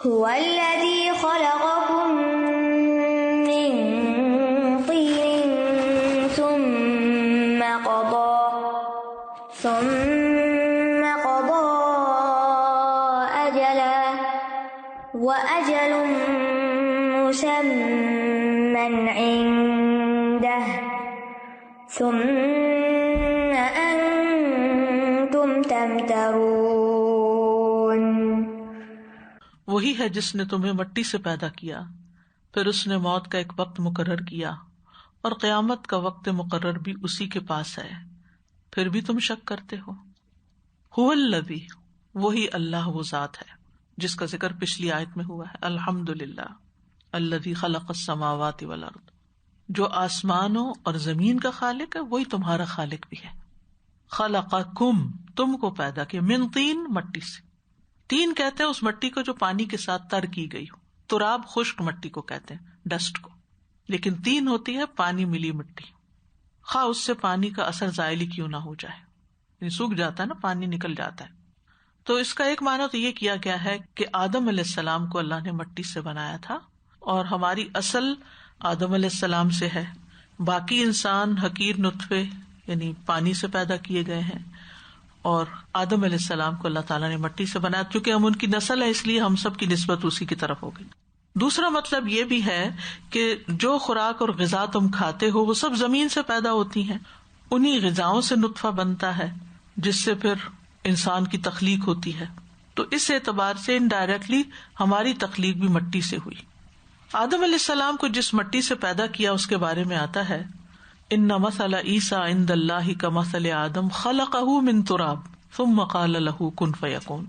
هو الذي خلقكم من طين ثم قضى أجلا وأجل مسمى عنده ثم أنتم تمترون. وہی ہے جس نے تمہیں مٹی سے پیدا کیا، پھر اس نے موت کا ایک وقت مقرر کیا، اور قیامت کا وقت مقرر بھی اسی کے پاس ہے، پھر بھی تم شک کرتے ہو. هو الذی، وہی اللہ وہ ذات ہے جس کا ذکر پچھلی آیت میں ہوا ہے. الحمدللہ الذی خلق السماوات والارض، جو آسمانوں اور زمین کا خالق ہے وہی تمہارا خالق بھی ہے. خلقکم، تم کو پیدا کیا، من طین، مٹی سے. تین کہتے ہیں اس مٹی کو جو پانی کے ساتھ تر کی گئی ہو. تراب خشک مٹی کو کہتے ہیں، ڈسٹ کو، لیکن تین ہوتی ہے پانی ملی مٹی، خواہ اس سے پانی کا اثر زائل ہی کیوں نہ ہو جائے، یعنی سوکھ جاتا ہے نا، پانی نکل جاتا ہے. تو اس کا ایک معنی تو یہ کیا گیا ہے کہ آدم علیہ السلام کو اللہ نے مٹی سے بنایا تھا، اور ہماری اصل آدم علیہ السلام سے ہے. باقی انسان حقیر نطفے یعنی پانی سے پیدا کیے گئے ہیں، اور آدم علیہ السلام کو اللہ تعالیٰ نے مٹی سے بنایا. چونکہ ہم ان کی نسل ہے اس لیے ہم سب کی نسبت اسی کی طرف ہو گئی. دوسرا مطلب یہ بھی ہے کہ جو خوراک اور غذا تم کھاتے ہو وہ سب زمین سے پیدا ہوتی ہیں، انہی غذاؤں سے نطفہ بنتا ہے جس سے پھر انسان کی تخلیق ہوتی ہے. تو اس اعتبار سے انڈائریکٹلی ہماری تخلیق بھی مٹی سے ہوئی. آدم علیہ السلام کو جس مٹی سے پیدا کیا اس کے بارے میں آتا ہے ان مثل عیسیٰ عند اللہ کمثل آدم خلقہ من تراب ثم قال له کن فیکون.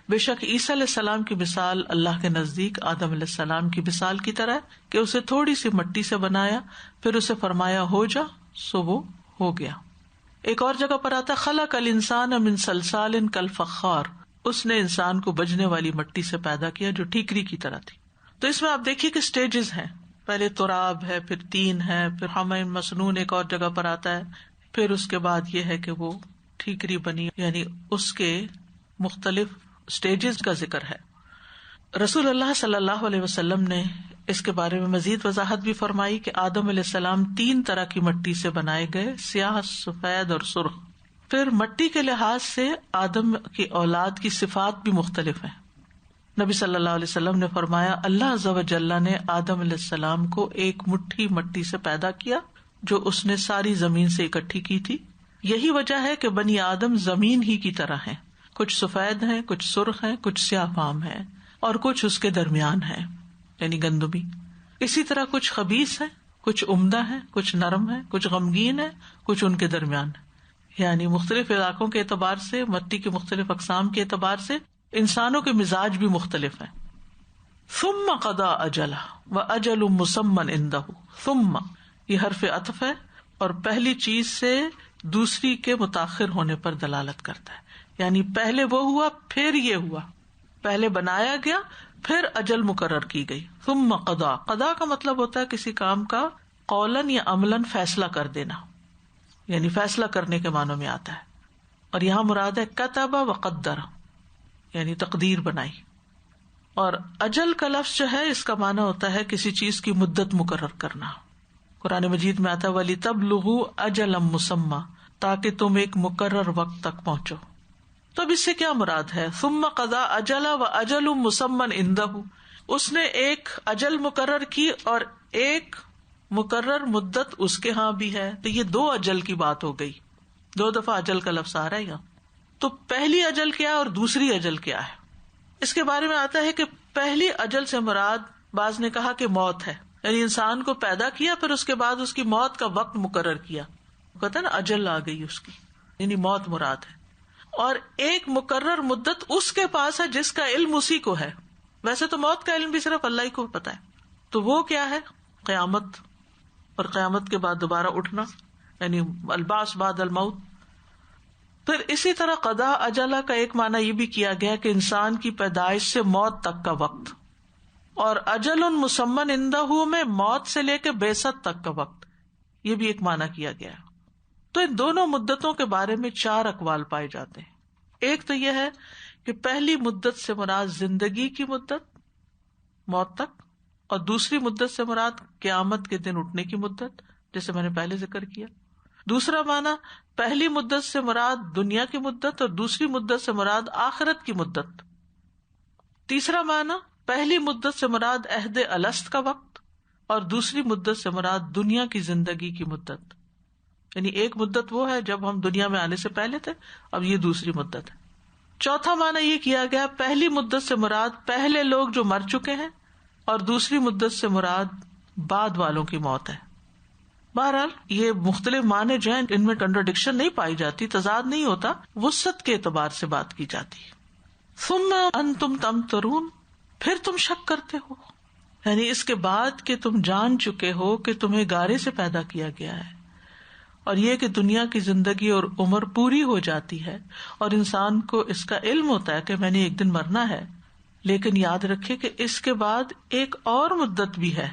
بے شک عیسیٰ علیہ السلام کی مثال اللہ کے نزدیک آدم علیہ السلام کی مثال کی طرح ہے کہ اسے تھوڑی سی مٹی سے بنایا، پھر اسے فرمایا ہو جا، سو وہ ہو گیا. ایک اور جگہ پر آتا خلق الانسان من صلصال کالفخار، اس نے انسان کو بجنے والی مٹی سے پیدا کیا جو ٹھیکری کی طرح تھی. تو اس میں آپ دیکھیے کہ سٹیجز ہیں، پہلے تراب ہے، پھر تین ہے، پھر حمأ مسنون ایک اور جگہ پر آتا ہے، پھر اس کے بعد یہ ہے کہ وہ ٹھیکری بنی، یعنی اس کے مختلف سٹیجز کا ذکر ہے. رسول اللہ صلی اللہ علیہ وسلم نے اس کے بارے میں مزید وضاحت بھی فرمائی کہ آدم علیہ السلام تین طرح کی مٹی سے بنائے گئے، سیاہ، سفید اور سرخ. پھر مٹی کے لحاظ سے آدم کی اولاد کی صفات بھی مختلف ہیں. نبی صلی اللہ علیہ وسلم نے فرمایا اللہ عز و جل نے آدم علیہ السلام کو ایک مٹھی مٹی سے پیدا کیا جو اس نے ساری زمین سے اکٹھی کی تھی. یہی وجہ ہے کہ بنی آدم زمین ہی کی طرح ہیں، کچھ سفید ہیں، کچھ سرخ ہیں، کچھ سیاہ فام ہیں، اور کچھ اس کے درمیان ہیں یعنی گندمی. اسی طرح کچھ خبیث ہیں، کچھ عمدہ ہیں، کچھ نرم ہیں، کچھ غمگین ہیں، کچھ ان کے درمیان ہیں. یعنی مختلف علاقوں کے اعتبار سے، مٹی کے مختلف اقسام کے اعتبار سے انسانوں کے مزاج بھی مختلف ہیں. ثم قضى اجلہ واجل مسمى عنده، ثم یہ حرف عطف ہے اور پہلی چیز سے دوسری کے متاخر ہونے پر دلالت کرتا ہے. یعنی پہلے وہ ہوا پھر یہ ہوا، پہلے بنایا گیا پھر اجل مقرر کی گئی. ثم قضى، قضا کا مطلب ہوتا ہے کسی کام کا قولاً یا عملاً فیصلہ کر دینا، یعنی فیصلہ کرنے کے معنوں میں آتا ہے. اور یہاں مراد ہے کتب وقدر، یعنی تقدیر بنائی. اور اجل کا لفظ جو ہے اس کا معنی ہوتا ہے کسی چیز کی مدت مقرر کرنا. قرآن مجید میں آتا ہے وَلِتَبْلُغُوا أَجَلًا مُّسَمًّى، تاکہ تم ایک مقرر وقت تک پہنچو. تو اب اس سے کیا مراد ہے؟ ثم قضى أجلا وأجل مسمى عنده، اس نے ایک اجل مقرر کی اور ایک مقرر مدت اس کے ہاں بھی ہے. تو یہ دو اجل کی بات ہو گئی، دو دفعہ اجل کا لفظ آ رہا ہے یہاں. تو پہلی اجل کیا ہے اور دوسری اجل کیا ہے؟ اس کے بارے میں آتا ہے کہ پہلی اجل سے مراد، بعض نے کہا کہ موت ہے، یعنی انسان کو پیدا کیا پھر اس کے بعد اس کی موت کا وقت مقرر کیا. کہتا ہے نا اجل آ گئی اس کی، یعنی موت مراد ہے. اور ایک مقرر مدت اس کے پاس ہے جس کا علم اسی کو ہے. ویسے تو موت کا علم بھی صرف اللہ ہی کو پتا ہے. تو وہ کیا ہے؟ قیامت، اور قیامت کے بعد دوبارہ اٹھنا، یعنی البعث بعد الموت. پھر اسی طرح قضا اجلا کا ایک معنی یہ بھی کیا گیا کہ انسان کی پیدائش سے موت تک کا وقت، اور اجل مسمى عنده میں موت سے لے کے بعثت تک کا وقت، یہ بھی ایک معنی کیا گیا. تو ان دونوں مدتوں کے بارے میں 4 اقوال پائے جاتے ہیں. ایک تو یہ ہے کہ پہلی مدت سے مراد زندگی کی مدت، موت تک، اور دوسری مدت سے مراد قیامت کے دن اٹھنے کی مدت، جیسے میں نے پہلے ذکر کیا. دوسرا معنی پہلی مدت سے مراد دنیا کی مدت اور دوسری مدت سے مراد آخرت کی مدت. تیسرا معنی پہلی مدت سے مراد عہد الست کا وقت اور دوسری مدت سے مراد دنیا کی زندگی کی مدت. یعنی ایک مدت وہ ہے جب ہم دنیا میں آنے سے پہلے تھے، اب یہ دوسری مدت ہے. چوتھا معنی یہ کیا گیا پہلی مدت سے مراد پہلے لوگ جو مر چکے ہیں اور دوسری مدت سے مراد بعد والوں کی موت ہے. بہرحال یہ مختلف معنی جو ہیں ان میں کنٹراڈکشن نہیں پائی جاتی، تضاد نہیں ہوتا، وسعت کے اعتبار سے بات کی جاتی ہے. ثم انتم تمترون، پھر تم شک کرتے ہو، یعنی اس کے بعد کہ تم جان چکے ہو کہ تمہیں گارے سے پیدا کیا گیا ہے، اور یہ کہ دنیا کی زندگی اور عمر پوری ہو جاتی ہے اور انسان کو اس کا علم ہوتا ہے کہ میں نے ایک دن مرنا ہے، لیکن یاد رکھے کہ اس کے بعد ایک اور مدت بھی ہے.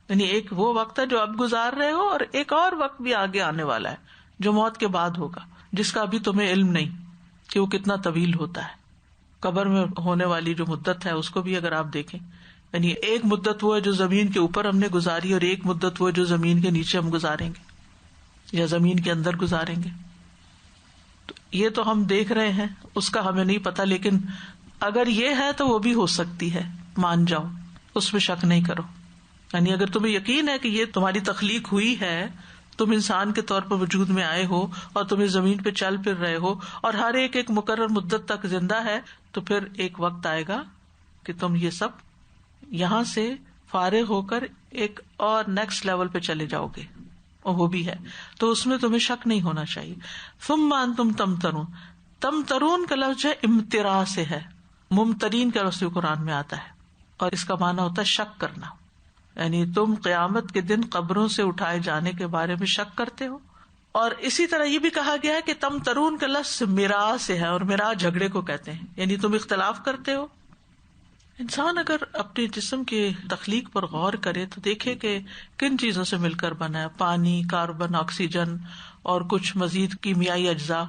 یعنی ایک وہ وقت ہے جو اب گزار رہے ہو اور ایک اور وقت بھی آگے آنے والا ہے جو موت کے بعد ہوگا، جس کا ابھی تمہیں علم نہیں کہ وہ کتنا طویل ہوتا ہے. قبر میں ہونے والی جو مدت ہے اس کو بھی اگر آپ دیکھیں، یعنی ایک مدت وہ ہے جو زمین کے اوپر ہم نے گزاری اور ایک مدت وہ ہے جو زمین کے نیچے ہم گزاریں گے یا زمین کے اندر گزاریں گے. تو یہ تو ہم دیکھ رہے ہیں، اس کا ہمیں نہیں پتا، لیکن اگر یہ ہے تو وہ بھی ہو سکتی ہے، مان جاؤ، اس میں شک نہیں کرو. یعنی اگر تمہیں یقین ہے کہ یہ تمہاری تخلیق ہوئی ہے، تم انسان کے طور پر وجود میں آئے ہو اور تم اس زمین پہ چل پھر رہے ہو اور ہر ایک ایک مقرر مدت تک زندہ ہے، تو پھر ایک وقت آئے گا کہ تم یہ سب یہاں سے فارغ ہو کر ایک اور نیکسٹ لیول پہ چلے جاؤ گے، اور وہ بھی ہے. تو اس میں تمہیں شک نہیں ہونا چاہیے. ثم انتم تمترون، تمترون کا لفظ ہے امتراء سے ہے، ممترین کا لفظ قرآن میں آتا ہے، اور اس کا معنی ہوتا ہے شک کرنا. یعنی تم قیامت کے دن قبروں سے اٹھائے جانے کے بارے میں شک کرتے ہو. اور اسی طرح یہ بھی کہا گیا ہے کہ تم ترون کا لفظ میراث سے ہے، اور میراث جھگڑے کو کہتے ہیں، یعنی تم اختلاف کرتے ہو. انسان اگر اپنے جسم کی تخلیق پر غور کرے تو دیکھے کہ کن چیزوں سے مل کر بنا ہے، پانی، کاربن، آکسیجن اور کچھ مزید کیمیائی اجزاء.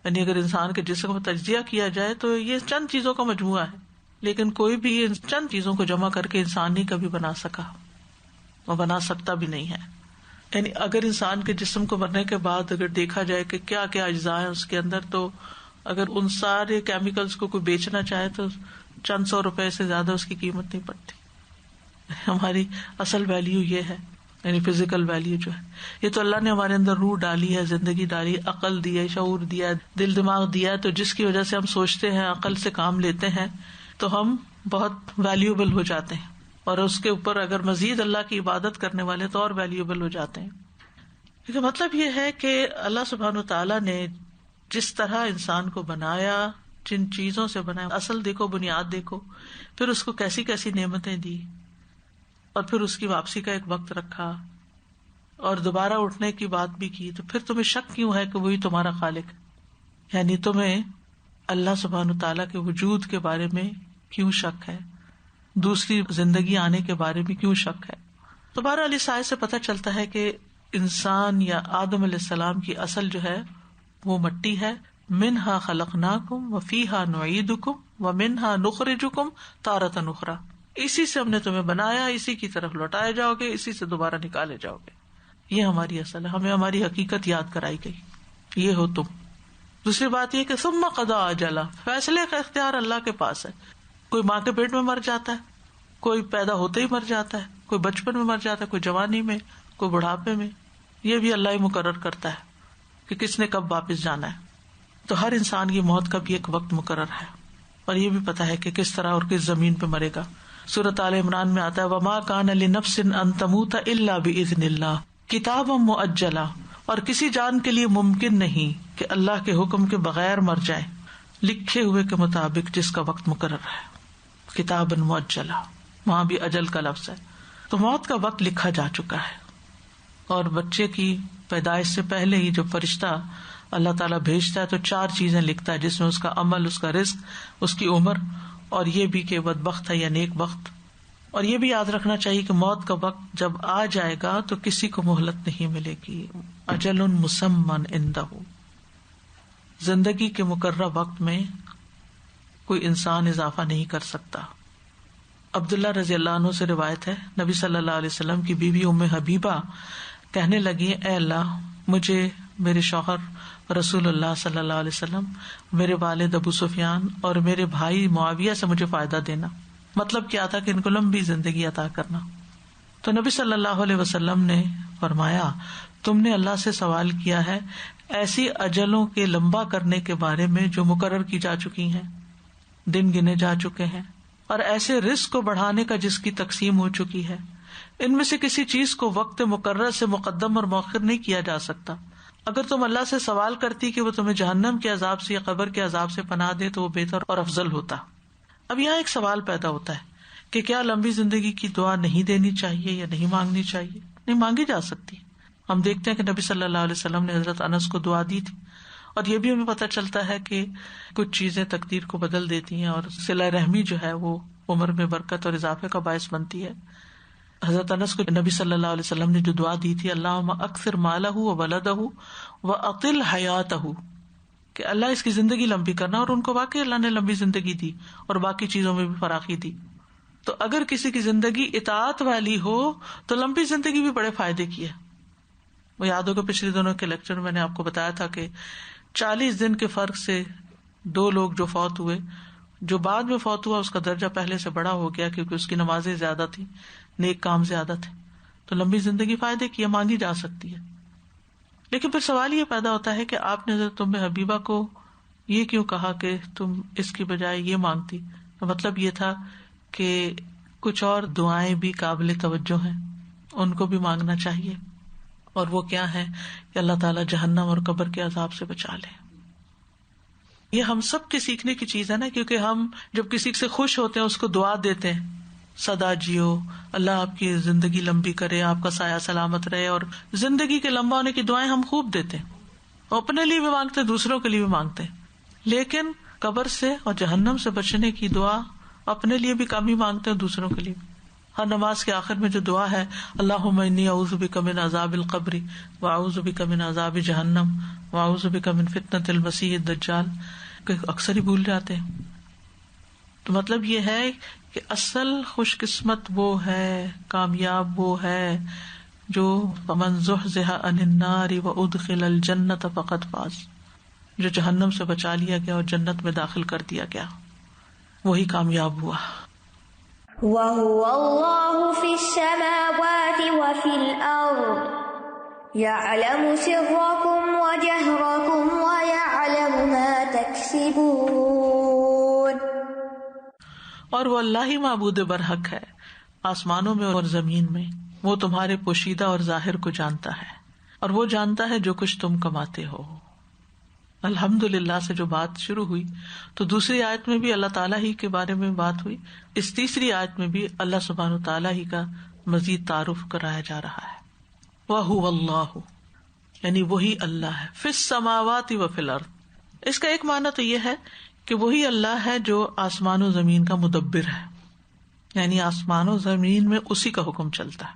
یعنی اگر انسان کے جسم کو تجزیہ کیا جائے تو یہ چند چیزوں کا مجموعہ ہے، لیکن کوئی بھی ان چند چیزوں کو جمع کر کے انسان نہیں کبھی بنا سکا اور بنا سکتا بھی نہیں ہے. یعنی اگر انسان کے جسم کو مرنے کے بعد اگر دیکھا جائے کہ کیا کیا اجزاء ہیں اس کے اندر، تو اگر ان سارے کیمیکلز کو کوئی بیچنا چاہے تو چند سو روپے سے زیادہ اس کی قیمت نہیں پڑتی. ہماری اصل ویلیو یہ ہے، یعنی فزیکل ویلیو جو ہے، یہ تو اللہ نے ہمارے اندر روح ڈالی ہے، زندگی ڈالی، عقل دی ہے، شعور دیا ہے، دل دماغ دیا ہے، تو جس کی وجہ سے ہم سوچتے ہیں، عقل سے کام لیتے ہیں، تو ہم بہت ویلیوبل ہو جاتے ہیں. اور اس کے اوپر اگر مزید اللہ کی عبادت کرنے والے تو اور ویلیوبل ہو جاتے ہیں. کیونکہ مطلب یہ ہے کہ اللہ سبحانہ وتعالیٰ نے جس طرح انسان کو بنایا، جن چیزوں سے بنایا، اصل دیکھو، بنیاد دیکھو، پھر اس کو کیسی کیسی نعمتیں دی، اور پھر اس کی واپسی کا ایک وقت رکھا، اور دوبارہ اٹھنے کی بات بھی کی. تو پھر تمہیں شک کیوں ہے کہ وہی تمہارا خالق ہے؟ یعنی تمہیں اللہ سبحانہ وتعالیٰ کے وجود کے بارے میں کیوں شک ہے، دوسری زندگی آنے کے بارے میں کیوں شک ہے؟ تو بہرحال اس آیت سے پتہ چلتا ہے کہ انسان یا آدم علیہ السلام کی اصل جو ہے وہ مٹی ہے. منہا خلقناکم وفیہا نعیدکم ومنہا نخرجکم تارۃ اخری، اسی سے ہم نے تمہیں بنایا، اسی کی طرف لوٹائے جاؤ گے، اسی سے دوبارہ نکالے جاؤ گے. یہ ہماری اصل ہے، ہمیں ہماری حقیقت یاد کرائی گئی، یہ ہو تم. دوسری بات یہ کہ ثم قضى اجلا، فیصلے کا اختیار اللہ کے پاس ہے. کوئی ماں کے پیٹ میں مر جاتا ہے، کوئی پیدا ہوتے ہی مر جاتا ہے، کوئی بچپن میں مر جاتا ہے، کوئی جوانی میں، کوئی بڑھاپے میں. یہ بھی اللہ ہی مقرر کرتا ہے کہ کس نے کب واپس جانا ہے. تو ہر انسان کی موت کا بھی ایک وقت مقرر ہے، اور یہ بھی پتا ہے کہ کس طرح اور کس زمین پہ مرے گا. سورۃ آل عمران میں آتا ہے وما کان لنفس ان تموت الا باذن اللہ کتابا مؤجلا، اور کسی جان کے لیے ممکن نہیں کہ اللہ کے حکم کے بغیر مر جائے، لکھے ہوئے کے مطابق جس کا وقت مقرر ہے. کتابا مؤجلا، وہاں بھی اجل کا لفظ ہے. تو موت کا وقت لکھا جا چکا ہے، اور بچے کی پیدائش سے پہلے ہی جب فرشتہ اللہ تعالیٰ بھیجتا ہے تو 4 چیزیں لکھتا ہے، جس میں اس کا عمل، اس کا رزق، اس کی عمر، اور یہ بھی کہ بدبخت ہے یا نیک بخت. اور یہ بھی یاد رکھنا چاہیے کہ موت کا وقت جب آ جائے گا تو کسی کو مہلت نہیں ملے گی. اجل مسمى عنده، زندگی کے مقررہ وقت میں کوئی انسان اضافہ نہیں کر سکتا. عبداللہ رضی اللہ عنہ سے روایت ہے، نبی صلی اللہ علیہ وسلم کی بیوی ام حبیبہ کہنے لگی، اے اللہ مجھے میرے شوہر رسول اللہ صلی اللہ علیہ وسلم، میرے والد ابو سفیان اور میرے بھائی معاویہ سے مجھے فائدہ دینا. مطلب کیا تھا کہ ان کو لمبی زندگی عطا کرنا. تو نبی صلی اللہ علیہ وسلم نے فرمایا، تم نے اللہ سے سوال کیا ہے ایسی اجلوں کے لمبا کرنے کے بارے میں جو مقرر کی جا چکی ہیں، دن گنے جا چکے ہیں، اور ایسے رزق کو بڑھانے کا جس کی تقسیم ہو چکی ہے. ان میں سے کسی چیز کو وقت مقرر سے مقدم اور مؤخر نہیں کیا جا سکتا. اگر تم اللہ سے سوال کرتی کہ وہ تمہیں جہنم کے عذاب سے یا قبر کے عذاب سے پناہ دے تو وہ بہتر اور افضل ہوتا. اب یہاں ایک سوال پیدا ہوتا ہے کہ کیا لمبی زندگی کی دعا نہیں دینی چاہیے یا نہیں مانگنی چاہیے؟ نہیں، مانگی جا سکتی. ہم دیکھتے ہیں کہ نبی صلی اللہ علیہ وسلم نے حضرت انس کو دعا دی تھی، اور یہ بھی ہمیں پتہ چلتا ہے کہ کچھ چیزیں تقدیر کو بدل دیتی ہیں، اور صلہ رحمی جو ہے وہ عمر میں برکت اور اضافے کا باعث بنتی ہے. حضرت انس کو نبی صلی اللہ علیہ وسلم نے جو دعا دی تھی، اللہم اکثر مالہ و ولدہ و اطل حیاتہ، کہ اللہ اس کی زندگی لمبی کرنا. اور ان کو واقعی اللہ نے لمبی زندگی دی اور باقی چیزوں میں بھی فراخی دی. تو اگر کسی کی زندگی اطاعت والی ہو تو لمبی زندگی بھی بڑے فائدے کی ہے. وہ یاد ہوگا پچھلے دنوں کے لیکچر میں نے آپ کو بتایا تھا کہ 40 دن کے فرق سے 2 لوگ جو فوت ہوئے، جو بعد میں فوت ہوا اس کا درجہ پہلے سے بڑا ہو گیا کیونکہ اس کی نمازیں زیادہ تھی، نیک کام زیادہ تھے. تو لمبی زندگی فائدے کی ہے، مانگی جا سکتی ہے. لیکن پھر سوال یہ پیدا ہوتا ہے کہ آپ نے حضرت ام حبیبہ کو یہ کیوں کہا کہ تم اس کی بجائے یہ مانگتی؟ مطلب یہ تھا کہ کچھ اور دعائیں بھی قابل توجہ ہیں، ان کو بھی مانگنا چاہیے. اور وہ کیا ہے کہ اللہ تعالیٰ جہنم اور قبر کے عذاب سے بچا لے. یہ ہم سب کے سیکھنے کی چیز ہے نا، کیونکہ ہم جب کسی سے خوش ہوتے ہیں اس کو دعا دیتے ہیں، سدا جیو، اللہ آپ کی زندگی لمبی کرے، آپ کا سایہ سلامت رہے، اور زندگی کے لمبا ہونے کی دعائیں ہم خوب دیتے ہیں، اپنے لیے بھی مانگتے ہیں، دوسروں کے لیے بھی مانگتے ہیں. لیکن قبر سے اور جہنم سے بچنے کی دعا اپنے لیے بھی کم ہی مانگتے ہیں، دوسروں کے لیے بھی. ہر نماز کے آخر میں جو دعا ہے، اللہم انی اعوذ بک من عذاب القبر واعوذ بک من عذاب جہنم واعوذ بک من فتنۃ المسیح الدجال، کہ اکثر ہی بھول جاتے ہیں. تو مطلب یہ ہے کہ اصل خوش قسمت وہ ہے، کامیاب وہ ہے جو فمن زحزح عن النار وادخل الجنۃ فقد فاز، جو جہنم سے بچا لیا گیا اور جنت میں داخل کر دیا گیا، وہی کامیاب ہوا. وَهُوَ اللَّهُ فِي السَّمَاوَاتِ وَفِي الْأَرْضِ يَعْلَمُ سِرَّكُمْ وَجَهْرَكُمْ وَيَعْلَمُ مَا تَكْسِبُونَ. اور وہ اللہ ہی معبود برحق ہے، آسمانوں میں اور زمین میں. وہ تمہارے پوشیدہ اور ظاہر کو جانتا ہے، اور وہ جانتا ہے جو کچھ تم کماتے ہو. الحمدللہ سے جو بات شروع ہوئی تو دوسری آیت میں بھی اللہ تعالیٰ ہی کے بارے میں بات ہوئی، اس تیسری آیت میں بھی اللہ سبحانہ وتعالیٰ ہی کا مزید تعارف کرایا جا رہا ہے. وَهُوَ اللَّهُ، یعنی وہی اللہ ہے، فِي السَّمَاوَاتِ وَفِي الْأَرْضِ. اس کا ایک معنی تو یہ ہے کہ وہی اللہ ہے جو آسمان و زمین کا مدبر ہے، یعنی آسمان و زمین میں اسی کا حکم چلتا ہے.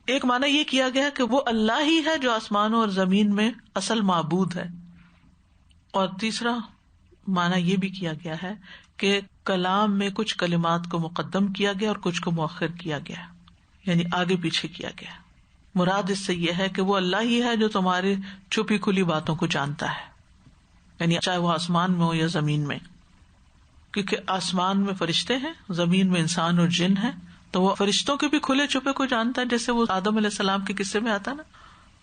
ایک معنی یہ کیا گیا کہ وہ اللہ ہی ہے جو آسمانوں اور زمین میں اصل معبود ہے. اور تیسرا معنی یہ بھی کیا گیا ہے کہ کلام میں کچھ کلمات کو مقدم کیا گیا اور کچھ کو مؤخر کیا گیا، یعنی آگے پیچھے کیا گیا. مراد اس سے یہ ہے کہ وہ اللہ ہی ہے جو تمہارے چھپی کھلی باتوں کو جانتا ہے، یعنی چاہے وہ آسمان میں ہو یا زمین میں. کیونکہ آسمان میں فرشتے ہیں، زمین میں انسان اور جن ہیں، تو وہ فرشتوں کے بھی کھلے چھپے کو جانتا ہے. جیسے وہ آدم علیہ السلام کے قصے میں آتا نا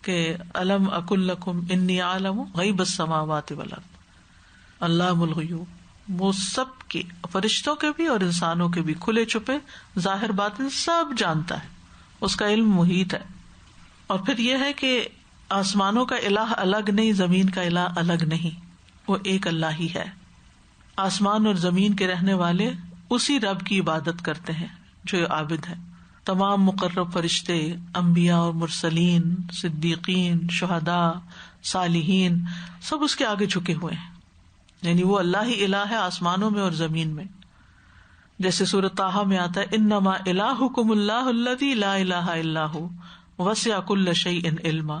کہ الم اقل لکم انی اعلم غیب السماوات والارض علام الغیوب. وہ سب کے، فرشتوں کے بھی اور انسانوں کے بھی، کھلے چھپے ظاہر باطن سب جانتا ہے، اس کا علم محیط ہے. اور پھر یہ ہے کہ آسمانوں کا الہ الگ نہیں، زمین کا الہ الگ نہیں، وہ ایک اللہ ہی ہے. آسمان اور زمین کے رہنے والے اسی رب کی عبادت کرتے ہیں جو عابد ہے. تمام مقرب فرشتے، انبیاء اور مرسلین، صدیقین، شہداء، صالحین، سب اس کے آگے جھکے ہوئے ہیں. یعنی وہ اللہ ہی الہ ہے آسمانوں میں اور زمین میں. جیسے سورۃ طٰہٰ میں آتا ہے انما الہکم اللہ الذی لا الہ الا ھو وسع کل شیء علما.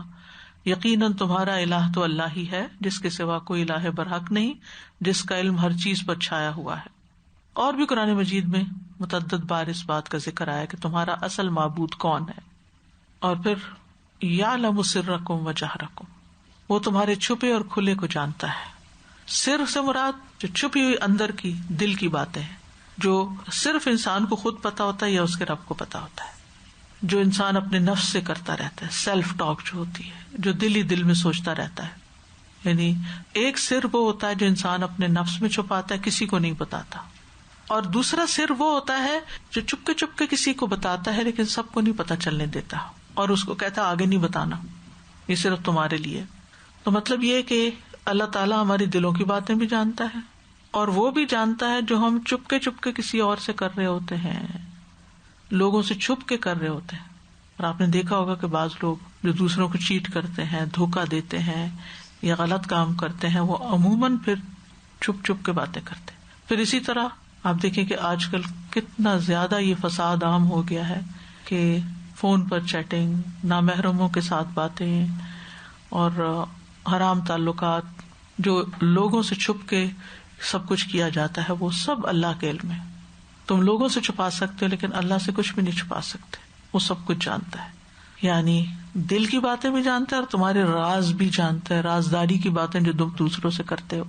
یقیناً تمہارا الہ تو اللہ ہی ہے جس کے سوا کوئی الہ برحق نہیں، جس کا علم ہر چیز پر چھایا ہوا ہے. اور بھی قرآن مجید میں متعدد بار اس بات کا ذکر آیا کہ تمہارا اصل معبود کون ہے. اور پھر یعلم سرکم و جہرکم، وہ تمہارے چھپے اور کھلے کو جانتا ہے. سر سے مراد جو چھپی ہوئی اندر کی دل کی باتیں ہیں، جو صرف انسان کو خود پتا ہوتا ہے یا اس کے رب کو پتا ہوتا ہے، جو انسان اپنے نفس سے کرتا رہتا ہے، سیلف ٹاک جو ہوتی ہے، جو دل ہی دل میں سوچتا رہتا ہے. یعنی ایک سر وہ ہوتا ہے جو انسان اپنے نفس میں چھپاتا ہے، کسی کو نہیں بتاتا، اور دوسرا سر وہ ہوتا ہے جو چپ کے کسی کو بتاتا ہے لیکن سب کو نہیں پتا چلنے دیتا، اور اس کو کہتا آگے نہیں بتانا، یہ صرف تمہارے لیے. تو مطلب یہ کہ اللہ تعالیٰ ہماری دلوں کی باتیں بھی جانتا ہے، اور وہ بھی جانتا ہے جو ہم چپ کے کسی اور سے کر رہے ہوتے ہیں، لوگوں سے چھپ کے کر رہے ہوتے ہیں. اور آپ نے دیکھا ہوگا کہ بعض لوگ جو دوسروں کو چیٹ کرتے ہیں، دھوکہ دیتے ہیں یا غلط کام کرتے ہیں، وہ عموماً پھر چھپ کے باتیں کرتے ہیں. پھر اسی طرح آپ دیکھیں کہ آج کل کتنا زیادہ یہ فساد عام ہو گیا ہے کہ فون پر چیٹنگ، نامحرموں کے ساتھ باتیں اور حرام تعلقات، جو لوگوں سے چھپ کے سب کچھ کیا جاتا ہے، وہ سب اللہ کے علم ہے. تم لوگوں سے چھپا سکتے ہو لیکن اللہ سے کچھ بھی نہیں چھپا سکتے، وہ سب کچھ جانتا ہے. یعنی دل کی باتیں بھی جانتا ہے اور تمہارے راز بھی جانتا ہے، رازداری کی باتیں جو تم دوسروں سے کرتے ہو.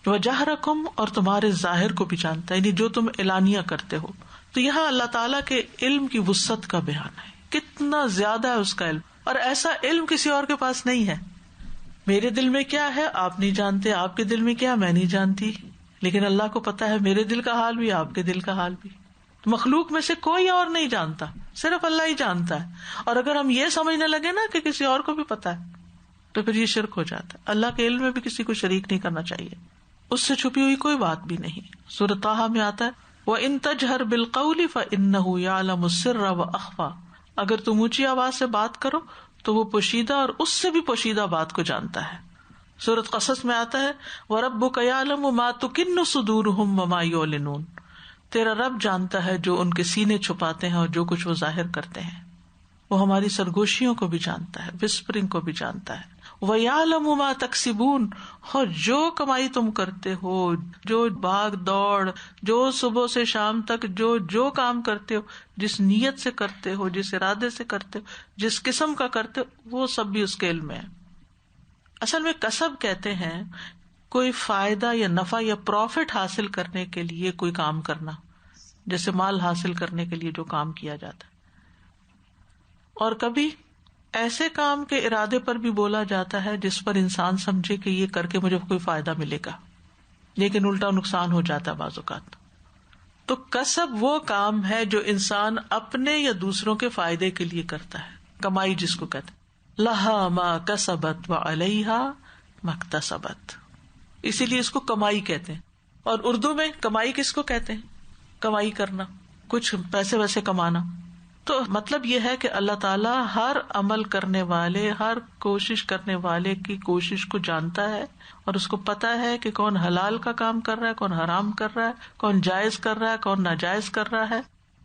وجہرکم، اور تمہارے ظاہر کو بھی جانتا ہے، یعنی جو تم اعلانیہ کرتے ہو. تو یہاں اللہ تعالیٰ کے علم کی وسعت کا بیان ہے، کتنا زیادہ ہے اس کا علم، اور ایسا علم کسی اور کے پاس نہیں ہے. میرے دل میں کیا ہے آپ نہیں جانتے، آپ کے دل میں کیا میں نہیں جانتی، لیکن اللہ کو پتا ہے میرے دل کا حال بھی، آپ کے دل کا حال بھی. مخلوق میں سے کوئی اور نہیں جانتا، صرف اللہ ہی جانتا ہے. اور اگر ہم یہ سمجھنے لگے نا کہ کسی اور کو بھی پتا ہے تو پھر یہ شرک ہو جاتا ہے. اللہ کے علم میں بھی کسی کو شریک نہیں کرنا چاہیے، اس سے چھپی ہوئی کوئی بات بھی نہیں. سورۃ طٰہٰ میں آتا ہے وَإِن تَجْهَرْ بِالْقَوْلِ فَإِنَّهُ يَعْلَمُ السِّرَّ وَأَخْفَى، اگر تم اونچی آواز سے بات کرو تو وہ پوشیدہ اور اس سے بھی پوشیدہ بات کو جانتا ہے. سورۃ قصص میں آتا ہے وَرَبُّكَ يَعْلَمُ مَا تُكِنُّ صُدُورُهُمْ وَمَا يُعْلِنُونَ، تیرا رب جانتا ہے جو ان کے سینے چھپاتے ہیں اور جو کچھ وہ ظاہر کرتے ہیں. وہ ہماری سرگوشیوں کو بھی جانتا ہے، وسپرنگ کو بھی جانتا ہے. وَيَعْلَمُ مَا تَكْسِبُونَ، اور جو کمائی تم کرتے ہو، جو بھاگ دوڑ، جو صبح سے شام تک جو کام کرتے ہو، جس نیت سے کرتے ہو، جس ارادے سے کرتے ہو، جس قسم کا کرتے ہو، وہ سب بھی اس کے علم میں ہے. اصل میں کسب کہتے ہیں کوئی فائدہ یا نفع یا پروفٹ حاصل کرنے کے لیے کوئی کام کرنا، جیسے مال حاصل کرنے کے لیے جو کام کیا جاتا ہے. اور کبھی ایسے کام کے ارادے پر بھی بولا جاتا ہے جس پر انسان سمجھے کہ یہ کر کے مجھے کوئی فائدہ ملے گا، لیکن الٹا نقصان ہو جاتا ہے بعض اوقات. تو کسب وہ کام ہے جو انسان اپنے یا دوسروں کے فائدے کے لیے کرتا ہے، کمائی جس کو کہتے ہیں. لہا ما کسبت وعلیہا ما اکتسبت، اسی لیے اس کو کمائی کہتے ہیں. اور اردو میں کمائی کس کو کہتے ہیں؟ کمائی کرنا، کچھ پیسے ویسے کمانا. تو مطلب یہ ہے کہ اللہ تعالیٰ ہر عمل کرنے والے، ہر کوشش کرنے والے کی کوشش کو جانتا ہے، اور اس کو پتا ہے کہ کون حلال کا کام کر رہا ہے، کون حرام کر رہا ہے، کون جائز کر رہا ہے، کون ناجائز کر رہا ہے.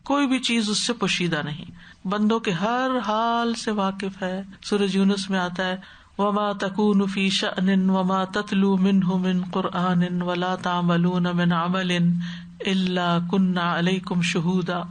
کوئی بھی چیز اس سے پوشیدہ نہیں، بندوں کے ہر حال سے واقف ہے. سورۃ یونس میں آتا ہے وَمَا تَكُونُ فِي شَأْنٍ وَمَا تَتْلُو مِنْهُ مِنْ قُرْآنٍ وَلَا تَعْمَلُونَ مِنْ عَمَلٍ إِلَّا كُنَّا عَلَيْكُمْ شُهُودًا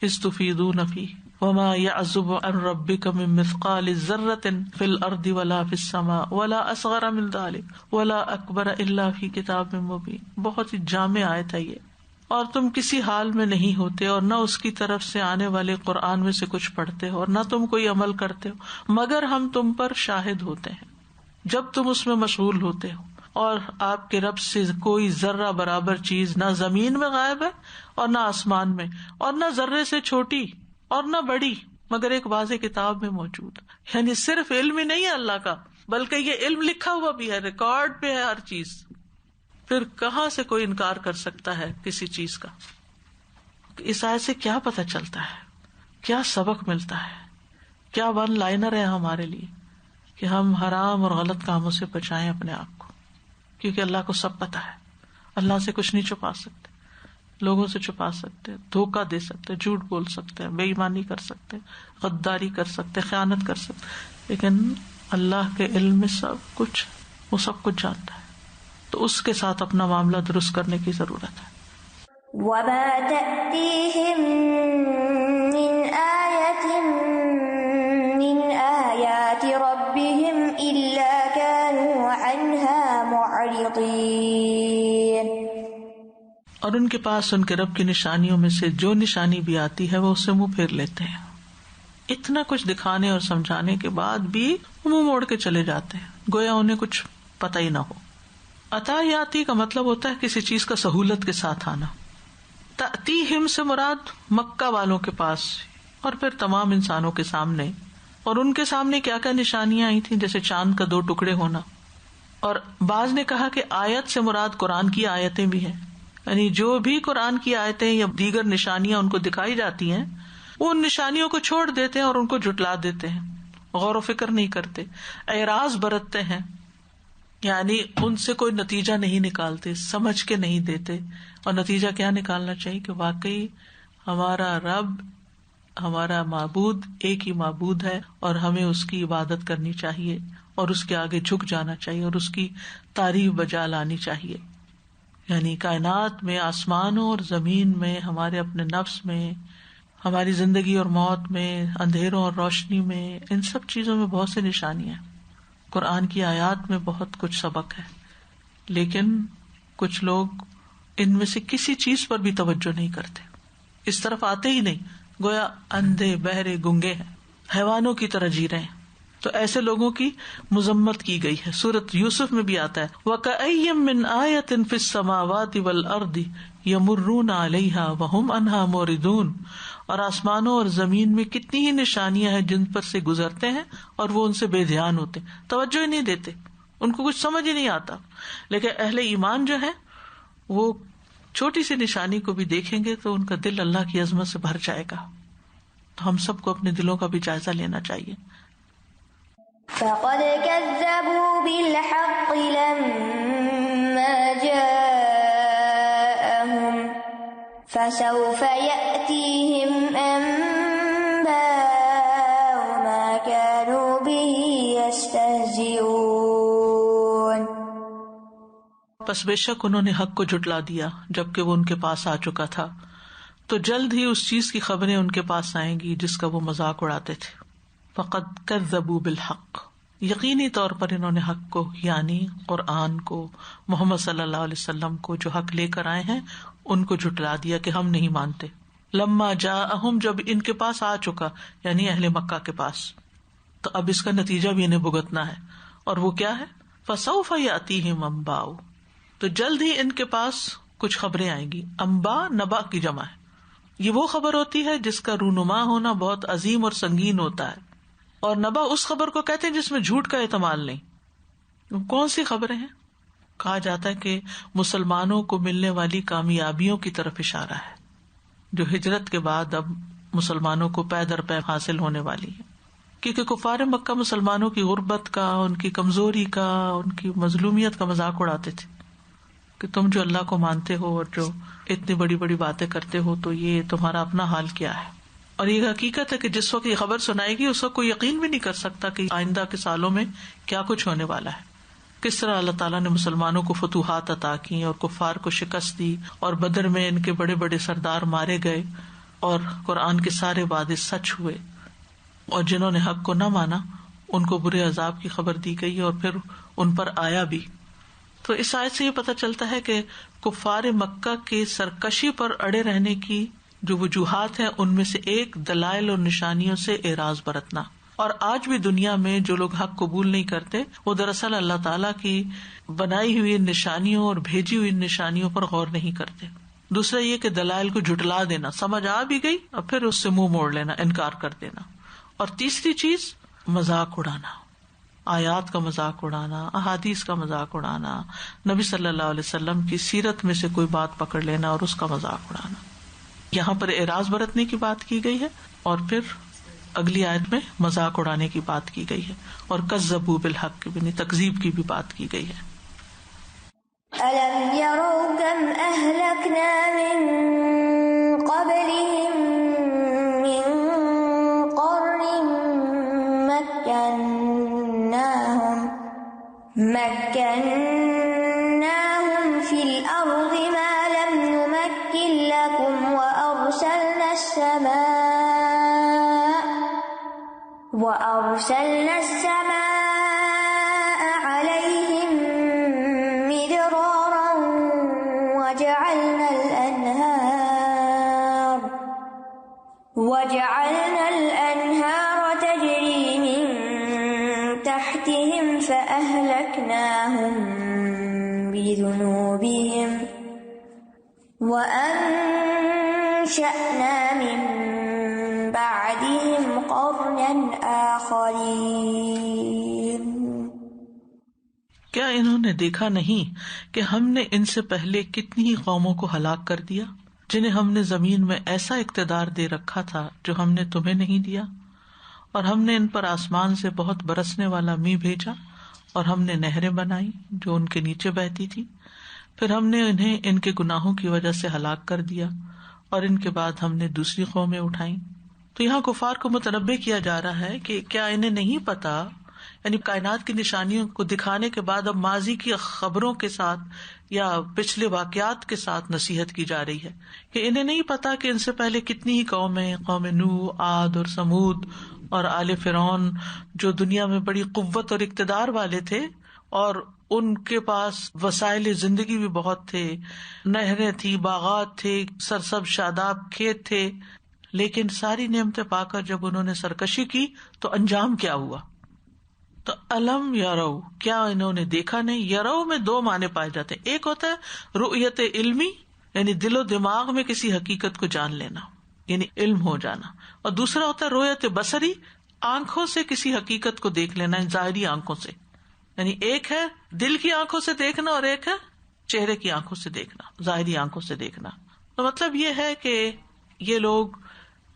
إِذْ تُفِيضُونَ فِيهِ وَمَا يَعْزُبُ عَنْ رَبِّكَ مِن مِّثْقَالِ ذَرَّةٍ فِي الْأَرْضِ وَلَا فِي السَّمَاءِ وَلَا أَصْغَرَ مِن ذَلِكَ وَلَا أَكْبَرَ إِلَّا فِي كِتَابٍ مُّبِينٍ. بہت ہی جامع آیت ہے یہ. اور تم کسی حال میں نہیں ہوتے اور نہ اس کی طرف سے آنے والے قرآن میں سے کچھ پڑھتے ہو اور نہ تم کوئی عمل کرتے ہو مگر ہم تم پر شاہد ہوتے ہیں جب تم اس میں مشغول ہوتے ہو. اور آپ کے رب سے کوئی ذرہ برابر چیز نہ زمین میں غائب ہے اور نہ آسمان میں، اور نہ ذرے سے چھوٹی اور نہ بڑی، مگر ایک واضح کتاب میں موجود. یعنی صرف علم ہی نہیں ہے اللہ کا، بلکہ یہ علم لکھا ہوا بھی ہے، ریکارڈ پہ ہے ہر چیز. پھر کہاں سے کوئی انکار کر سکتا ہے کسی چیز کا؟ اس آیت سے کیا پتہ چلتا ہے، کیا سبق ملتا ہے، کیا ون لائنر ہے ہمارے لیے کہ ہم حرام اور غلط کاموں سے بچائیں اپنے آپ کو، کیونکہ اللہ کو سب پتہ ہے. اللہ سے کچھ نہیں چھپا سکتے، لوگوں سے چھپا سکتے، دھوکہ دے سکتے، جھوٹ بول سکتے، بے ایمانی کر سکتے، غداری کر سکتے، خیانت کر سکتے، لیکن اللہ کے علم میں سب کچھ، وہ سب کچھ جانتا ہے. تو اس کے ساتھ اپنا معاملہ درست کرنے کی ضرورت ہے. وما تأتيهم من آية من آيات ربهم إلا كانوا عنها معرضين. اور ان کے پاس ان کے رب کی نشانیوں میں سے جو نشانی بھی آتی ہے وہ اس سے منہ پھیر لیتے ہیں. اتنا کچھ دکھانے اور سمجھانے کے بعد بھی منہ موڑ کے چلے جاتے ہیں, گویا انہیں کچھ پتہ ہی نہ ہو. عطا یاتی کا مطلب ہوتا ہے کسی چیز کا سہولت کے ساتھ آنا. تأتیہم سے مراد مکہ والوں کے پاس اور پھر تمام انسانوں کے سامنے. اور ان کے سامنے کیا کیا نشانیاں آئی تھیں, جیسے چاند کا 2 ٹکڑے ہونا. اور بعض نے کہا کہ آیت سے مراد قرآن کی آیتیں بھی ہیں, یعنی جو بھی قرآن کی آیتیں یا دیگر نشانیاں ان کو دکھائی جاتی ہیں وہ ان نشانیوں کو چھوڑ دیتے ہیں اور ان کو جھٹلا دیتے ہیں, غور و فکر نہیں کرتے, اعراض برتتے ہیں, یعنی ان سے کوئی نتیجہ نہیں نکالتے, سمجھ کے نہیں دیتے. اور نتیجہ کیا نکالنا چاہیے کہ واقعی ہمارا رب, ہمارا معبود ایک ہی معبود ہے اور ہمیں اس کی عبادت کرنی چاہیے اور اس کے آگے جھک جانا چاہیے اور اس کی تعریف بجا لانی چاہیے. یعنی کائنات میں, آسمانوں اور زمین میں, ہمارے اپنے نفس میں, ہماری زندگی اور موت میں, اندھیروں اور روشنی میں, ان سب چیزوں میں بہت سی نشانیاں ہیں. قرآن کی آیات میں بہت کچھ سبق ہے, لیکن کچھ لوگ ان میں سے کسی چیز پر بھی توجہ نہیں کرتے, اس طرف آتے ہی نہیں, گویا اندھے بہرے گنگے ہیں, حیوانوں کی طرح جی رہے ہیں. تو ایسے لوگوں کی مذمت کی گئی ہے. سورۃ یوسف میں بھی آتا ہے وَكَأَيٍّ مِّنْ آیَةٍ فِي السَّمَاوَاتِ وَالْأَرْضِ يَمُرُّونَ عَلَيْهَا وَهُمْ عَنْهَا مُعْرِضُونَ. اور آسمانوں اور زمین میں کتنی ہی نشانیاں ہیں جن پر سے گزرتے ہیں اور وہ ان سے بے دھیان ہوتے, توجہ ہی نہیں دیتے, ان کو کچھ سمجھ ہی نہیں آتا. لیکن اہل ایمان جو ہیں وہ چھوٹی سی نشانی کو بھی دیکھیں گے تو ان کا دل اللہ کی عظمت سے بھر جائے گا. تو ہم سب کو اپنے دلوں کا بھی جائزہ لینا چاہیے. فَقَدْ كَذَّبُوا بِالْحَقِّ لَمَّا جَاءَهُمْ فَسَوْفَ يَأْتِيهِمْ أَنبَاءُ مَا كَانُوا بِهِ يَسْتَهْزِئُونَ. پس بے شک انہوں نے حق کو جھٹلا دیا جبکہ وہ ان کے پاس آ چکا تھا, تو جلد ہی اس چیز کی خبریں ان کے پاس آئیں گی جس کا وہ مذاق اڑاتے تھے. فقد کذبوا بالحق, یقینی طور پر انہوں نے حق کو, یعنی قرآن کو, محمد صلی اللہ علیہ وسلم کو جو حق لے کر آئے ہیں ان کو جھٹلا دیا کہ ہم نہیں مانتے. لما جاءہم, جب ان کے پاس آ چکا, یعنی اہل مکہ کے پاس, تو اب اس کا نتیجہ بھی انہیں بھگتنا ہے. اور وہ کیا ہے؟ فسوف یاتیہم انباء, تو جلد ہی ان کے پاس کچھ خبریں آئیں گی. انباء نبا کی جمع ہے. یہ وہ خبر ہوتی ہے جس کا رونما ہونا بہت عظیم اور سنگین ہوتا ہے, اور نبا اس خبر کو کہتے ہیں جس میں جھوٹ کا احتمال نہیں. کون سی خبریں ہیں؟ کہا جاتا ہے کہ مسلمانوں کو ملنے والی کامیابیوں کی طرف اشارہ ہے جو ہجرت کے بعد اب مسلمانوں کو پے در پے حاصل ہونے والی ہے. کیونکہ کفار مکہ مسلمانوں کی غربت کا, ان کی کمزوری کا, ان کی مظلومیت کا مذاق اڑاتے تھے کہ تم جو اللہ کو مانتے ہو اور جو اتنی بڑی بڑی باتیں کرتے ہو تو یہ تمہارا اپنا حال کیا ہے. اور یہ حقیقت ہے کہ جس وقت یہ خبر سنائے گی اس وقت کوئی یقین بھی نہیں کر سکتا کہ آئندہ کے سالوں میں کیا کچھ ہونے والا ہے. کس طرح اللہ تعالیٰ نے مسلمانوں کو فتوحات عطا کی اور کفار کو شکست دی, اور بدر میں ان کے بڑے بڑے سردار مارے گئے, اور قرآن کے سارے وعدے سچ ہوئے, اور جنہوں نے حق کو نہ مانا ان کو برے عذاب کی خبر دی گئی اور پھر ان پر آیا بھی. تو اس آیت سے یہ پتہ چلتا ہے کہ کفار مکہ کے سرکشی پر اڑے رہنے کی جو وجوہات ہیں ان میں سے ایک دلائل اور نشانیوں سے اعراض برتنا. اور آج بھی دنیا میں جو لوگ حق قبول نہیں کرتے وہ دراصل اللہ تعالیٰ کی بنائی ہوئی نشانیوں اور بھیجی ہوئی نشانیوں پر غور نہیں کرتے. دوسرا یہ کہ دلائل کو جھٹلا دینا, سمجھ آ بھی گئی اور پھر اس سے منہ موڑ لینا, انکار کر دینا. اور تیسری چیز مذاق اڑانا, آیات کا مذاق اڑانا, احادیث کا مذاق اڑانا, نبی صلی اللہ علیہ وسلم کی سیرت میں سے کوئی بات پکڑ لینا اور اس کا مذاق اڑانا. یہاں پر اعراض برتنے کی بات کی گئی ہے اور پھر اگلی آیت میں مذاق اڑانے کی بات کی گئی ہے, اور کذبوا بالحق کی بھی تکذیب کی بھی بات کی گئی ہے. أَلَمْ يَرَوْا كَمْ أَهْلَكْنَا مِنْ قَبْلِهِمْ مِنْ قَرْنٍ مَكَّنَّاهُمْ فِي الْأَرْضِ مَا لَمْ نُمَكِّنْ السماء عليهم مدرارا وجعلنا الأنهار تجري من تحتهم فأهلكناهم بذنوبهم وأنشأنا من بعدهم قرنا آخرين۔ کیا انہوں نے دیکھا نہیں کہ ہم نے ان سے پہلے کتنی ہی قوموں کو ہلاک کر دیا جنہیں ہم نے زمین میں ایسا اقتدار دے رکھا تھا جو ہم نے تمہیں نہیں دیا، اور ہم نے ان پر آسمان سے بہت برسنے والا میਂہ بھیجا، اور ہم نے نہریں بنائی جو ان کے نیچے بہتی تھی، پھر ہم نے انہیں ان کے گناہوں کی وجہ سے ہلاک کر دیا، اور ان کے بعد ہم نے دوسری قومیں اٹھائیں۔ تو یہاں کفار کو متنبہ کیا جا رہا ہے کہ کیا انہیں نہیں پتا، یعنی کائنات کی نشانیوں کو دکھانے کے بعد اب ماضی کی خبروں کے ساتھ یا پچھلے واقعات کے ساتھ نصیحت کی جا رہی ہے کہ انہیں نہیں پتا کہ ان سے پہلے کتنی ہی قومیں، قوم نوح، عاد اور سمود اور آل فرعون، جو دنیا میں بڑی قوت اور اقتدار والے تھے اور ان کے پاس وسائل زندگی بھی بہت تھے، نہریں تھی، باغات تھے، سرسبز شاداب کھیت تھے، لیکن ساری نعمتیں پا کر جب انہوں نے سرکشی کی تو انجام کیا ہوا؟ تو الم یرو، کیا انہوں نے دیکھا نہیں؟ یرو میں دو معنی پائے جاتے ہیں، ایک ہوتا ہے رؤیت علمی، یعنی دل و دماغ میں کسی حقیقت کو جان لینا، یعنی علم ہو جانا، اور دوسرا ہوتا ہے رؤیت بصری، آنکھوں سے کسی حقیقت کو دیکھ لینا، ظاہری آنکھوں سے، یعنی ایک ہے دل کی آنکھوں سے دیکھنا اور ایک ہے چہرے کی آنکھوں سے دیکھنا، ظاہری آنکھوں سے دیکھنا۔ تو مطلب یہ ہے کہ یہ لوگ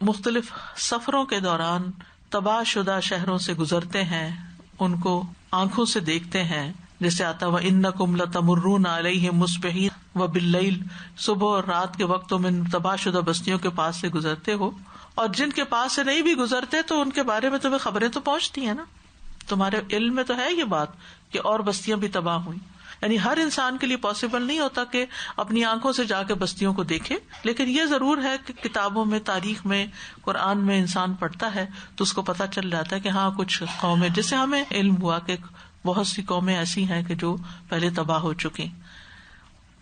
مختلف سفروں کے دوران تباہ شدہ شہروں سے گزرتے ہیں، ان کو آنکھوں سے دیکھتے ہیں، جیسے آتا وَإِنَّكُمْ لَتَمُرُّونَ عَلَيْهِمْ مُصْبِحِينَ وَبِاللَّيْلِ، صبح اور رات کے وقتوں میں تباہ شدہ بستیوں کے پاس سے گزرتے ہو، اور جن کے پاس سے نہیں بھی گزرتے تو ان کے بارے میں تمہیں خبریں تو پہنچتی ہیں نا، تمہارے علم میں تو ہے یہ بات کہ اور بستیاں بھی تباہ ہوئی۔ یعنی ہر انسان کے لیے پاسبل نہیں ہوتا کہ اپنی آنکھوں سے جا کے بستیوں کو دیکھے، لیکن یہ ضرور ہے کہ کتابوں میں، تاریخ میں، قرآن میں انسان پڑھتا ہے تو اس کو پتا چل جاتا ہے کہ ہاں کچھ قومیں، جسے ہمیں علم ہوا کہ بہت سی قومیں ایسی ہیں کہ جو پہلے تباہ ہو چکی۔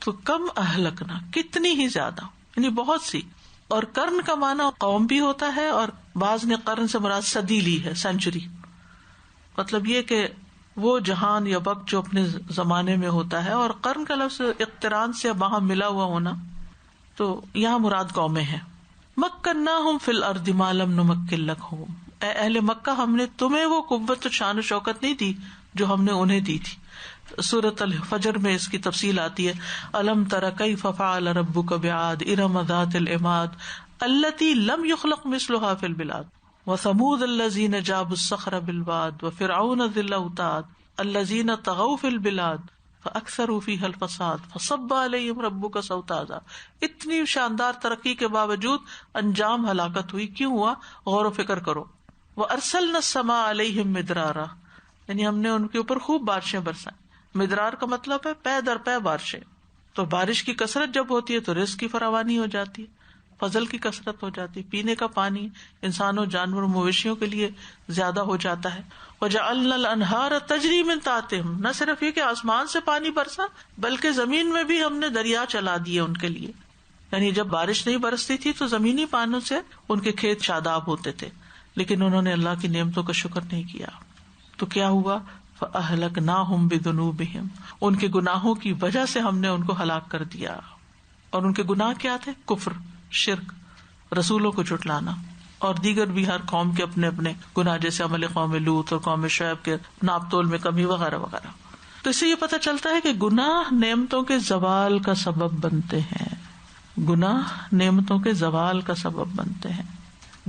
تو کم اہلکنا، کتنی ہی زیادہ، یعنی بہت سی۔ اور قرن کا معنی قوم بھی ہوتا ہے، اور بعض نے قرن سے مراد صدی لی ہے، سینچری، مطلب یہ کہ وہ جہان یا وقت جو اپنے زمانے میں ہوتا ہے، اور قرن کا لفظ اقتران سے وہاں ملا ہوا ہونا، تو یہاں مراد قومیں ہیں۔ مکناہم فی الارض ما لم نمکن لکم، اے اہل مکہ ہم نے تمہیں وہ قوت و شان و شوکت نہیں دی جو ہم نے انہیں دی تھی۔ سورۃ الفجر میں اس کی تفصیل آتی ہے، الم تر کیف فعل ربک بعاد ارم ذات العماد التی لم یخلق مثلها فی البلاد وثمود الذین جابوا الصخر بالواد وفرعون ذی الاوتاد الذین طغوا فی البلاد فاکثروا فیہا الفساد فصب علیہم ربک سوط عذاب۔ اتنی شاندار ترقی کے باوجود انجام ہلاکت ہوئی، کیوں ہوا؟ غور و فکر کرو۔ وارسلنا السماء علیہم مدرارا، یعنی ہم نے ان کے اوپر خوب بارشیں برسائیں۔ مدرار کا مطلب ہے پے در پے بارشیں، تو بارش کی کثرت جب ہوتی ہے تو رزق کی فراوانی ہو جاتی ہے، فضل کی کثرت ہو جاتی ہے، پینے کا پانی انسانوں، جانوروں، مویشیوں کے لیے زیادہ ہو جاتا ہے۔ وجعلنا الانہار تجری من تحتہم، نہ صرف یہ کہ آسمان سے پانی برسا بلکہ زمین میں بھی ہم نے دریا چلا دیے ان کے لیے، یعنی جب بارش نہیں برستی تھی تو زمینی پانیوں سے ان کے کھیت شاداب ہوتے تھے، لیکن انہوں نے اللہ کی نعمتوں کا شکر نہیں کیا، تو کیا ہوا؟ فأہلکناہم بذنوبہم، ان کے گناہوں کی وجہ سے ہم نے ان کو ہلاک کر دیا۔ اور ان کے گناہ کیا تھے؟ کفر، شرک، رسولوں کو جھٹلانا، اور دیگر بھی ہر قوم کے اپنے اپنے گناہ، جیسے عمل قوم لوط اور قوم شعیب کے ناپ تول میں کمی وغیرہ وغیرہ۔ تو اس سے یہ پتہ چلتا ہے کہ گناہ نعمتوں کے زوال کا سبب بنتے ہیں، گناہ نعمتوں کے زوال کا سبب بنتے ہیں،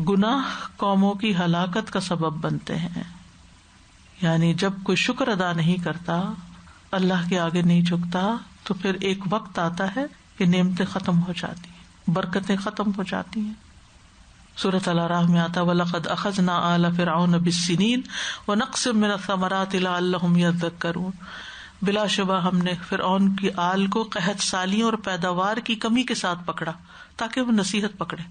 گناہ قوموں کی ہلاکت کا سبب بنتے ہیں۔ یعنی جب کوئی شکر ادا نہیں کرتا، اللہ کے آگے نہیں جھکتا، تو پھر ایک وقت آتا ہے کہ نعمتیں ختم ہو جاتی ہیں، برکتیں ختم ہو جاتی ہیں۔ سورۃ الاعراف میں آتا وَلَقَدْ أَخَذْنَا آلَ فِرْعَوْنَ بِالسِّنِينَ وَنَقْصٍ مِّنَ الثَّمَرَاتِ لَعَلَّهُمْ يَذَّكَّرُونَ، بلا شبہ ہم نے فرعون کی آل کو قحط سالیوں اور پیداوار کی کمی کے ساتھ پکڑا تاکہ وہ نصیحت پکڑے،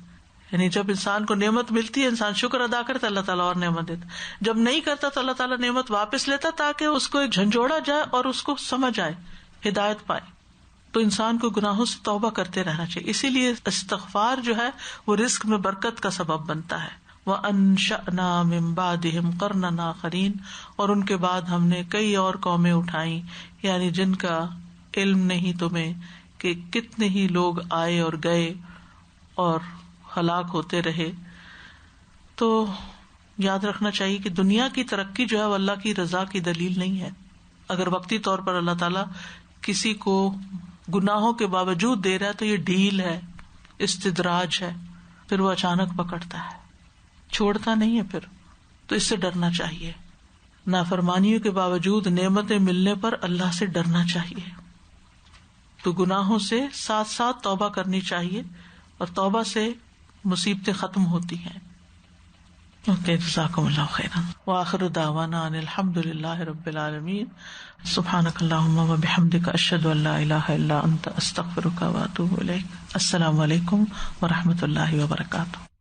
یعنی جب انسان کو نعمت ملتی ہے انسان شکر ادا کرتا ہے، اللہ تعالیٰ اور نعمت دیتا. جب نہیں کرتا تو اللہ تعالیٰ نعمت واپس لیتا تاکہ اس کو ایک جھنجھوڑا جائے اور اس کو سمجھ آئے، ہدایت پائے. تو انسان کو گناہوں سے توبہ کرتے رہنا چاہیے. اسی لیے استغفار جو ہے وہ رزق میں برکت کا سبب بنتا ہے. وَأَنشَأْنَا مِن بَعْدِهِمْ قَرْنًا آخَرِينَ، اور ان کے بعد ہم نے کئی اور قومیں اٹھائیں، یعنی جن کا علم نہیں تمہیں کہ کتنے ہی لوگ آئے اور گئے اور ہلاک ہوتے رہے. تو یاد رکھنا چاہیے کہ دنیا کی ترقی جو ہے وہ اللہ کی رضا کی دلیل نہیں ہے. اگر وقتی طور پر اللہ تعالیٰ کسی کو گناہوں کے باوجود دے رہا ہے تو یہ ڈھیل ہے، استدراج ہے، پھر وہ اچانک پکڑتا ہے، چھوڑتا نہیں ہے. پھر تو اس سے ڈرنا چاہیے. نافرمانیوں کے باوجود نعمتیں ملنے پر اللہ سے ڈرنا چاہیے. تو گناہوں سے ساتھ ساتھ توبہ کرنی چاہیے، اور توبہ سے مصیبتیں ختم ہوتی ہیں. اوکے، جزاکم اللہ خیرا. وآخر دعوانا ان الحمد للہ رب العالمین. سبحانک اللہم وبحمدک، اشہد ان لا الہ الا انت، استغفرک واتوب الیک. السلام علیکم ورحمۃ اللہ وبرکاتہ.